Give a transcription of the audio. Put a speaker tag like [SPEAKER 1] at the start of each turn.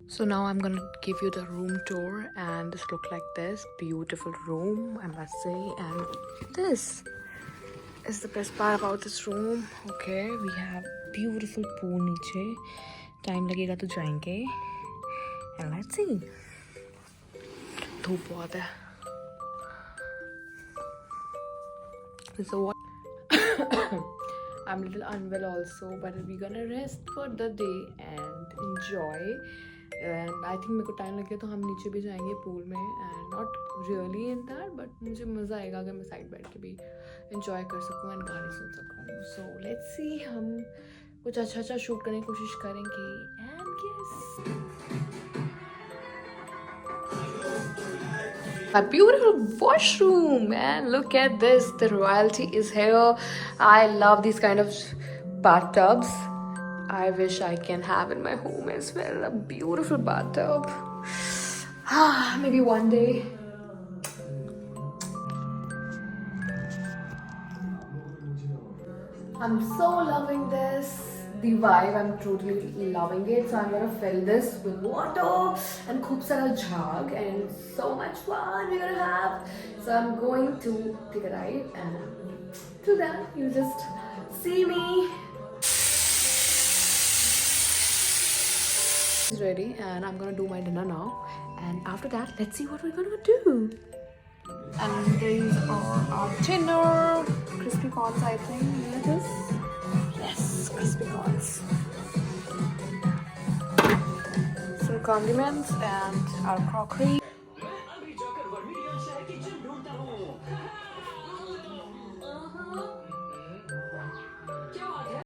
[SPEAKER 1] So now I'm gonna give you the room tour, and this look like this. Beautiful room, I must say. And this is the best part about this room. Okay, we have beautiful pool niche. Time लगेगा तो जाएंगे. And let's see. धूप बहुत है. So what? I'm a little unwell also, but we're gonna rest for the day and enjoy. And I think मेरे को time लगे तो हम नीचे भी जाएंगे पूल में. And not really in that, but मुझे मज़ा आएगा अगर मैं साइड बैठ के भी enjoy कर सकूँ and गाने सुन सकूँ. So let's see, हम कुछ अच्छा शूट करने की कोशिश करेंगे. And yes, a beautiful washroom, man. Look at this. The royalty is here. I love these kind of bathtubs. I wish I can have in my home as well. A beautiful bathtub. Maybe one day. I'm so loving this. The vibe, I'm totally loving it. So I'm gonna fill this with water and khub sara jhag, and so much fun we're gonna have. So I'm going to take a dive, and to that you just see me. It's ready, and I'm gonna do my dinner now. And after that, let's see what we're gonna do. And these are our dinner. Crispy corns, I think. Lettuce. Yes, crispy corns. Some condiments and our crockery.